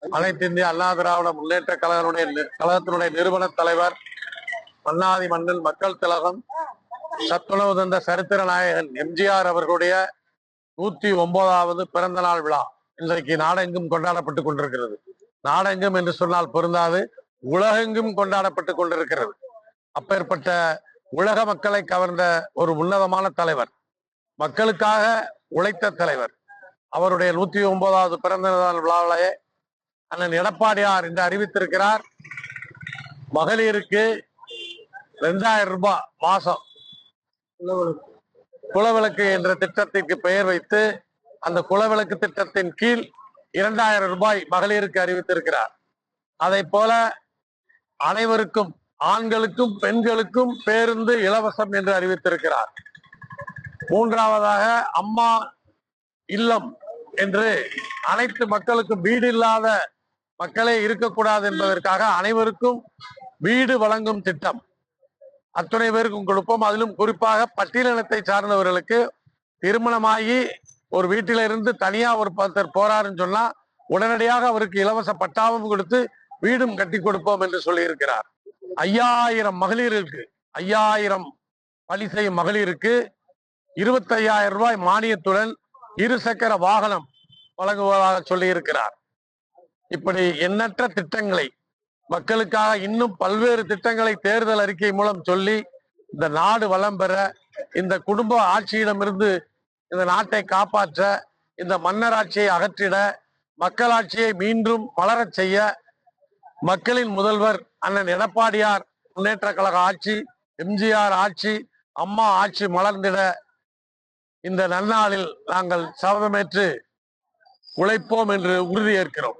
அனைத்து இந்திய அண்ணா திராவிட முன்னேற்ற கழகத்தினுடைய நிறுவன தலைவர், மன்னாதி மன்னன் மக்கள் திலகம், சத்துணவு தந்த சரித்திர நாயகன் எம்ஜிஆர் அவர்களுடைய 109வது பிறந்த நாள் விழா இன்றைக்கு நாடெங்கும் கொண்டாடப்பட்டுக் கொண்டிருக்கிறது. நாடெங்கும் என்று சொன்னால் பொருந்தாது, உலகெங்கும் கொண்டாடப்பட்டுக் கொண்டிருக்கிறது. அப்பேற்பட்ட உலக மக்களை கவர்ந்த ஒரு உன்னதமான தலைவர், மக்களுக்காக உழைத்த தலைவர். அவருடைய 109வது பிறந்த நாள் விழாவிலே அண்ணன் எடப்பாடியார் என்று அறிவித்திருக்கிறார். மகளிருக்கு 2000 ரூபாய் மாசம் குலவிளக்கு என்ற திட்டத்திற்கு பெயர் வைத்து அந்த குலவிளக்கு திட்டத்தின் கீழ் 2000 ரூபாய் மகளிருக்கு அறிவித்திருக்கிறார். அதை போல அனைவருக்கும், ஆண்களுக்கும் பெண்களுக்கும் பேருந்து இலவசம் என்று அறிவித்திருக்கிறார். மூன்றாவதாக அம்மா இல்லம் என்று அனைத்து மக்களுக்கும், வீடு இல்லாத மக்களே இருக்கக்கூடாது என்பதற்காக அனைவருக்கும் வீடு வழங்கும் திட்டம் அத்துணை பேருக்கும் கொடுப்போம். அதிலும் குறிப்பாக பட்டியலினத்தை சார்ந்தவர்களுக்கு திருமணமாகி ஒரு வீட்டில இருந்து தனியா ஒரு பத்தர் போறாருன்னு சொன்னா உடனடியாக அவருக்கு இலவச பட்டாவும் கொடுத்து வீடும் கட்டி கொடுப்போம் என்று சொல்லி இருக்கிறார். 5000 மகளிருக்கு, 5000 பணி செய்யும் மகளிருக்கு 25,000 ரூபாய் மானியத்துடன் இருசக்கர வாகனம் வழங்குவதாக சொல்லி இருக்கிறார். இப்படி எண்ணற்ற திட்டங்களை மக்களுக்காக இன்னும் பல்வேறு திட்டங்களை தேர்தல் அறிக்கை மூலம் சொல்லி இந்த நாடு வளம் பெற, இந்த குடும்ப ஆட்சியிடமிருந்து இந்த நாட்டை காப்பாற்ற, இந்த மன்னராட்சியை அகற்றிட, மக்களாட்சியை மீண்டும் வளரச் செய்ய மக்களின் முதல்வர் அண்ணன் எடப்பாடியார் முன்னேற்ற கழக ஆட்சி, எம்ஜிஆர் ஆட்சி, அம்மா ஆட்சி மலர்ந்திட இந்த நன்னாளில் நாங்கள் சபதமேற்று உழைப்போம் என்று உறுதியேற்கிறோம்.